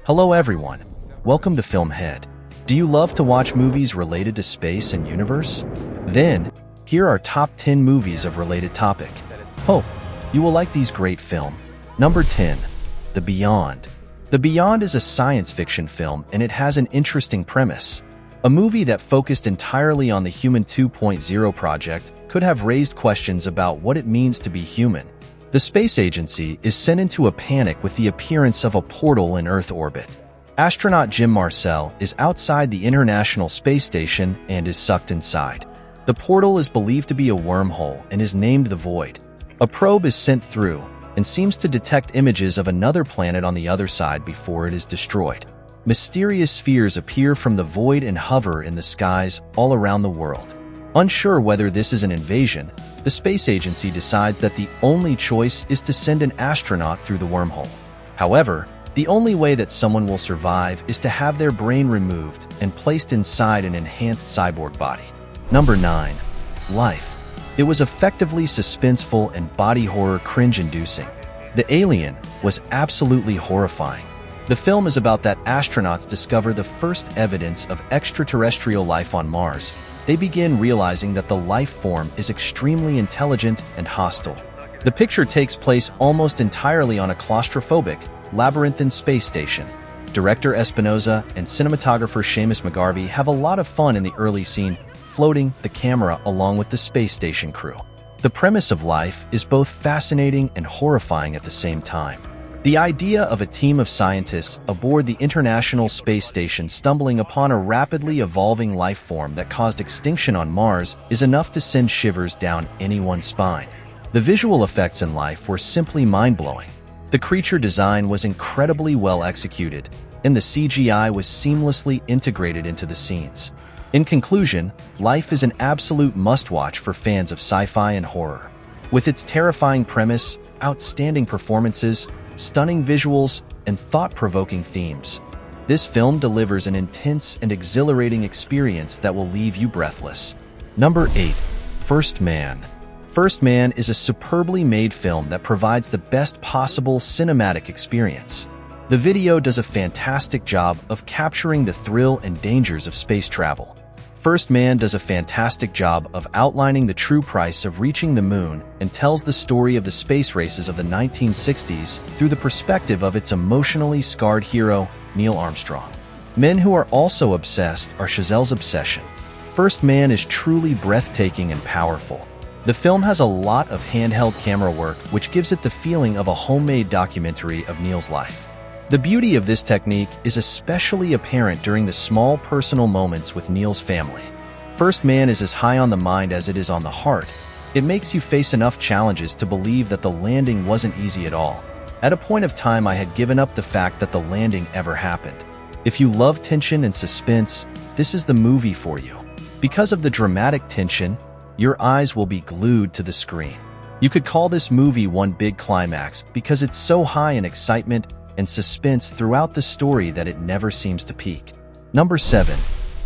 Hello everyone, welcome to FilmHead. Do you love to watch movies related to space and universe? Then, here are top 10 movies of related topic. Hope you will like these great film. Number 10, The Beyond. The Beyond is a science fiction film and it has an interesting premise. A movie that focused entirely on the Human 2.0 project could have raised questions about what it means to be human. The space agency is sent into a panic with the appearance of a portal in Earth orbit. Astronaut Jim Marcel is outside the International Space Station and is sucked inside. The portal is believed to be a wormhole and is named the Void. A probe is sent through and seems to detect images of another planet on the other side before it is destroyed. Mysterious spheres appear from the void and hover in the skies all around the world. Unsure whether this is an invasion, the space agency decides that the only choice is to send an astronaut through the wormhole. However, the only way that someone will survive is to have their brain removed and placed inside an enhanced cyborg body. Number 9. Life. It was effectively suspenseful and body horror cringe-inducing. The Alien was absolutely horrifying. The film is about that astronauts discover the first evidence of extraterrestrial life on Mars. They begin realizing that the life form is extremely intelligent and hostile. The picture takes place almost entirely on a claustrophobic, labyrinthine space station. Director Espinosa and cinematographer Seamus McGarvey have a lot of fun in the early scene, floating the camera along with the space station crew. The premise of life is both fascinating and horrifying at the same time. The idea of a team of scientists aboard the International Space Station stumbling upon a rapidly evolving life form that caused extinction on Mars is enough to send shivers down anyone's spine. The visual effects in Life were simply mind-blowing. The creature design was incredibly well executed, and the CGI was seamlessly integrated into the scenes. In conclusion, Life is an absolute must-watch for fans of sci-fi and horror. With its terrifying premise, outstanding performances, stunning visuals, and thought-provoking themes, this film delivers an intense and exhilarating experience that will leave you breathless. Number 8. First Man. First Man is a superbly made film that provides the best possible cinematic experience. The video does a fantastic job of capturing the thrill and dangers of space travel. First Man does a fantastic job of outlining the true price of reaching the moon and tells the story of the space races of the 1960s through the perspective of its emotionally scarred hero, Neil Armstrong. Men who are also obsessed are Chazelle's obsession. First Man is truly breathtaking and powerful. The film has a lot of handheld camera work, which gives it the feeling of a homemade documentary of Neil's life. The beauty of this technique is especially apparent during the small personal moments with Neil's family. First Man is as high on the mind as it is on the heart. It makes you face enough challenges to believe that the landing wasn't easy at all. At a point of time, I had given up the fact that the landing ever happened. If you love tension and suspense, this is the movie for you. Because of the dramatic tension, your eyes will be glued to the screen. You could call this movie one big climax because it's so high in excitement and suspense throughout the story that it never seems to peak. Number 7.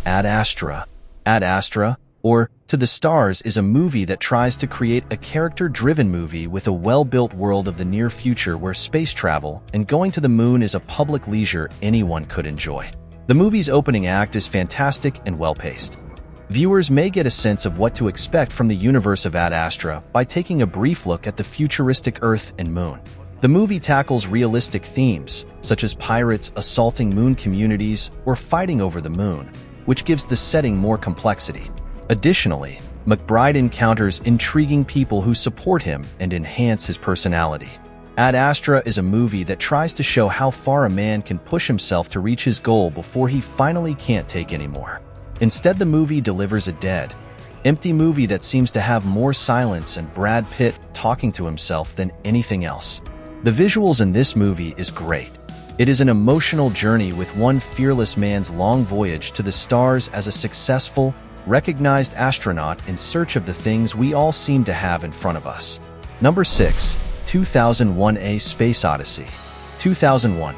Ad Astra. Ad Astra, or To the Stars, is a movie that tries to create a character-driven movie with a well-built world of the near future where space travel and going to the moon is a public leisure anyone could enjoy. The movie's opening act is fantastic and well-paced. Viewers may get a sense of what to expect from the universe of Ad Astra by taking a brief look at the futuristic Earth and Moon. The movie tackles realistic themes, such as pirates assaulting moon communities or fighting over the moon, which gives the setting more complexity. Additionally, McBride encounters intriguing people who support him and enhance his personality. Ad Astra is a movie that tries to show how far a man can push himself to reach his goal before he finally can't take anymore. Instead, the movie delivers a dead, empty movie that seems to have more silence and Brad Pitt talking to himself than anything else. The visuals in this movie is great. It is an emotional journey with one fearless man's long voyage to the stars as a successful, recognized astronaut in search of the things we all seem to have in front of us. Number 6. 2001: A Space Odyssey. 2001: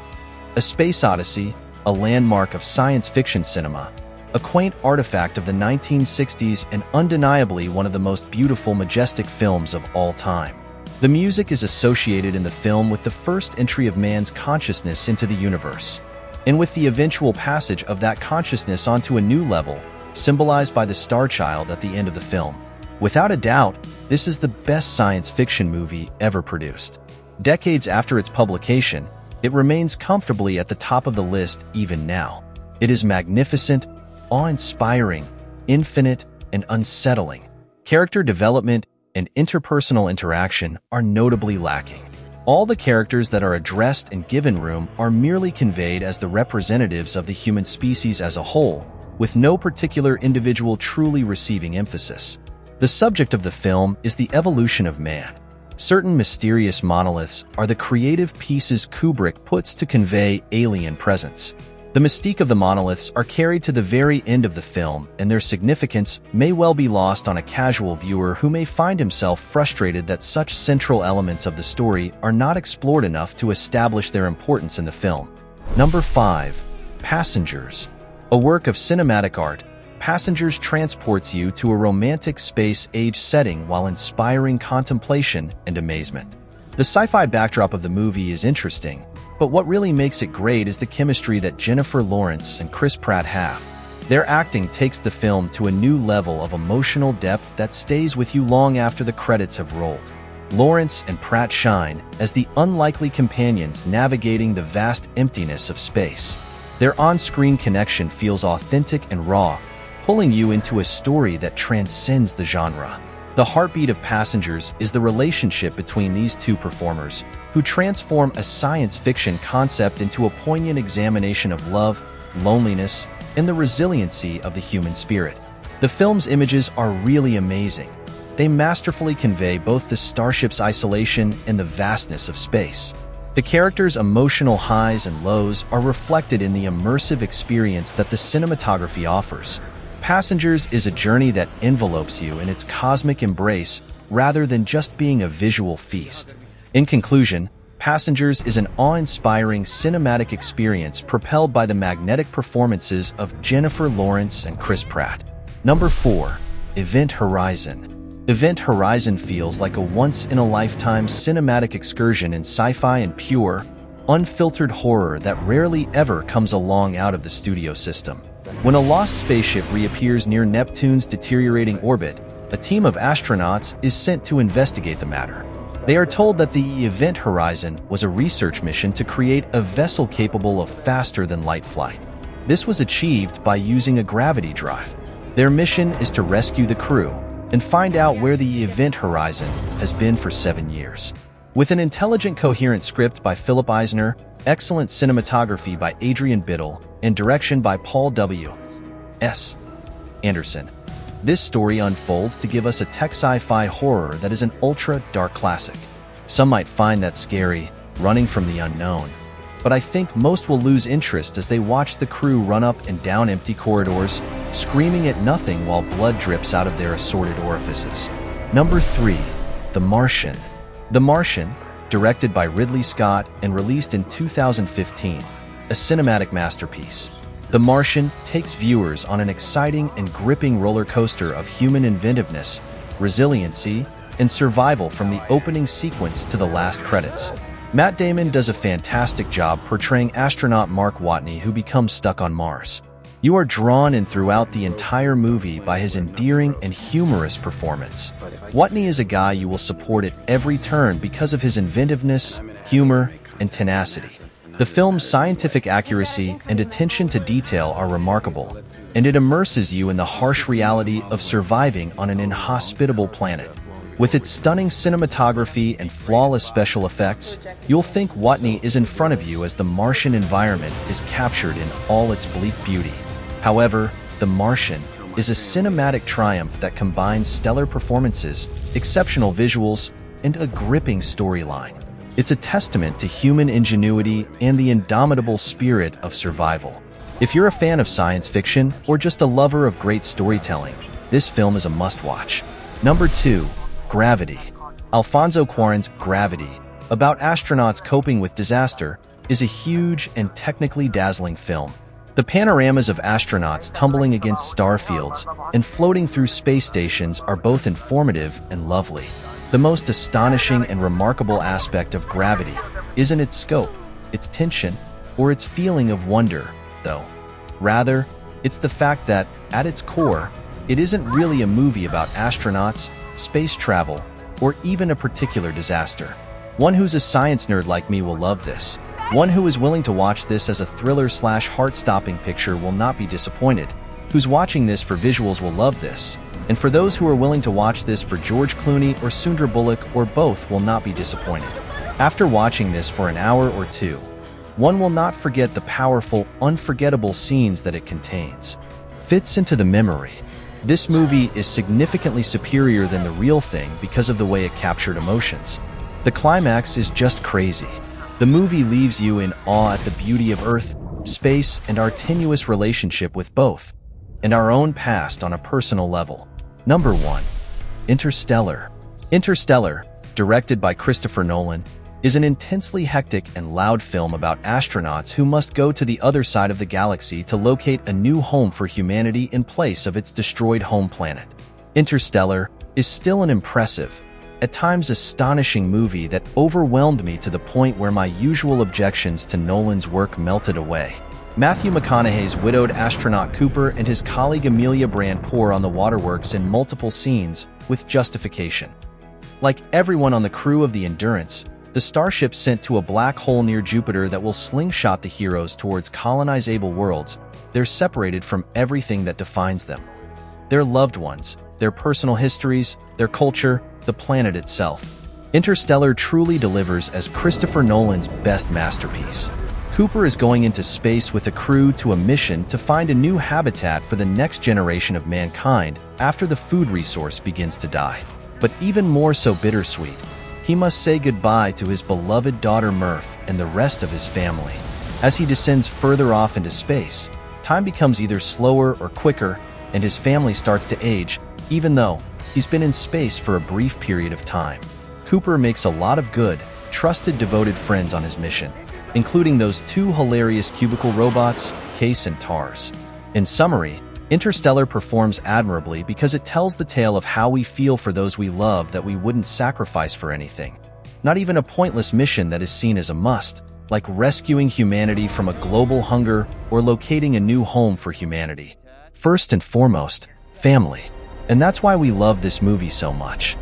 A Space Odyssey, a landmark of science fiction cinema, a quaint artifact of the 1960s and undeniably one of the most beautiful, majestic films of all time. The music is associated in the film with the first entry of man's consciousness into the universe. and with the eventual passage of that consciousness onto a new level, symbolized by the Star Child at the end of the film. Without a doubt, this is the best science fiction movie ever produced. Decades after its publication, it remains comfortably at the top of the list even now. It is magnificent, awe-inspiring, infinite, and unsettling. Character development and interpersonal interaction are notably lacking. All the characters that are addressed and given room are merely conveyed as the representatives of the human species as a whole, with no particular individual truly receiving emphasis. The subject of the film is the evolution of man. Certain mysterious monoliths are the creative pieces Kubrick puts to convey alien presence. The mystique of the monoliths are carried to the very end of the film, and their significance may well be lost on a casual viewer who may find himself frustrated that such central elements of the story are not explored enough to establish their importance in the film. Number 5. Passengers. A work of cinematic art, Passengers transports you to a romantic space-age setting while inspiring contemplation and amazement. The sci-fi backdrop of the movie is interesting, but what really makes it great is the chemistry that Jennifer Lawrence and Chris Pratt have. Their acting takes the film to a new level of emotional depth that stays with you long after the credits have rolled. Lawrence and Pratt shine as the unlikely companions navigating the vast emptiness of space. Their on-screen connection feels authentic and raw, pulling you into a story that transcends the genre. The heartbeat of Passengers is the relationship between these two performers, who transform a science fiction concept into a poignant examination of love, loneliness, and the resiliency of the human spirit. The film's images are really amazing. They masterfully convey both the starship's isolation and the vastness of space. The characters' emotional highs and lows are reflected in the immersive experience that the cinematography offers. Passengers is a journey that envelopes you in its cosmic embrace rather than just being a visual feast. In conclusion, Passengers is an awe-inspiring cinematic experience propelled by the magnetic performances of Jennifer Lawrence and Chris Pratt. Number 4. Event Horizon. Event Horizon feels like a once-in-a-lifetime cinematic excursion in sci-fi and pure, unfiltered horror that rarely ever comes along out of the studio system. When a lost spaceship reappears near Neptune's deteriorating orbit, a team of astronauts is sent to investigate the matter. They are told that the Event Horizon was a research mission to create a vessel capable of faster-than-light flight. This was achieved by using a gravity drive. Their mission is to rescue the crew and find out where the Event Horizon has been for 7 years. With an intelligent, coherent script by Philip Eisner, excellent cinematography by Adrian Biddle, and direction by Paul W. S. Anderson, this story unfolds to give us a tech sci-fi horror that is an ultra-dark classic. Some might find that scary, running from the unknown, but I think most will lose interest as they watch the crew run up and down empty corridors, screaming at nothing while blood drips out of their assorted orifices. Number 3. The Martian. The Martian, directed by Ridley Scott and released in 2015, a cinematic masterpiece. The Martian takes viewers on an exciting and gripping roller coaster of human inventiveness, resiliency, and survival from the opening sequence to the last credits. Matt Damon does a fantastic job portraying astronaut Mark Watney, who becomes stuck on Mars. You are drawn in throughout the entire movie by his endearing and humorous performance. Watney is a guy you will support at every turn because of his inventiveness, humor, and tenacity. The film's scientific accuracy and attention to detail are remarkable, and it immerses you in the harsh reality of surviving on an inhospitable planet. With its stunning cinematography and flawless special effects, you'll think Watney is in front of you as the Martian environment is captured in all its bleak beauty. However, The Martian is a cinematic triumph that combines stellar performances, exceptional visuals, and a gripping storyline. It's a testament to human ingenuity and the indomitable spirit of survival. If you're a fan of science fiction or just a lover of great storytelling, this film is a must-watch. Number 2. Gravity. Alfonso Cuarón's Gravity, about astronauts coping with disaster, is a huge and technically dazzling film. The panoramas of astronauts tumbling against star fields and floating through space stations are both informative and lovely. The most astonishing and remarkable aspect of Gravity isn't its scope, its tension, or its feeling of wonder, though. Rather, it's the fact that, at its core, it isn't really a movie about astronauts, space travel, or even a particular disaster. One who's a science nerd like me will love this. One who is willing to watch this as a thriller/heart-stopping picture will not be disappointed. Who's watching this for visuals will love this. And for those who are willing to watch this for George Clooney or Sundra Bullock or both will not be disappointed. After watching this for an hour or two, one will not forget the powerful, unforgettable scenes that it contains. Fits into the memory. This movie is significantly superior than the real thing because of the way it captured emotions. The climax is just crazy. The movie leaves you in awe at the beauty of Earth, space, and our tenuous relationship with both, and our own past on a personal level. Number 1. Interstellar. Interstellar, directed by Christopher Nolan, is an intensely hectic and loud film about astronauts who must go to the other side of the galaxy to locate a new home for humanity in place of its destroyed home planet. Interstellar is still an impressive, at times astonishing movie that overwhelmed me to the point where my usual objections to Nolan's work melted away. Matthew McConaughey's widowed astronaut Cooper and his colleague Amelia Brand pour on the waterworks in multiple scenes with justification. Like everyone on the crew of the Endurance, the starship sent to a black hole near Jupiter that will slingshot the heroes towards colonizable worlds, they're separated from everything that defines them. Their loved ones, their personal histories, their culture, the planet itself. Interstellar truly delivers as Christopher Nolan's best masterpiece. Cooper is going into space with a crew to a mission to find a new habitat for the next generation of mankind after the food resource begins to die. But even more so bittersweet, he must say goodbye to his beloved daughter Murph and the rest of his family. As he descends further off into space, time becomes either slower or quicker, and his family starts to age, even though he's been in space for a brief period of time. Cooper makes a lot of good, trusted, devoted friends on his mission, including those two hilarious cubicle robots, Case and Tars. In summary, Interstellar performs admirably because it tells the tale of how we feel for those we love that we wouldn't sacrifice for anything. Not even a pointless mission that is seen as a must, like rescuing humanity from a global hunger or locating a new home for humanity. First and foremost, family. And that's why we love this movie so much.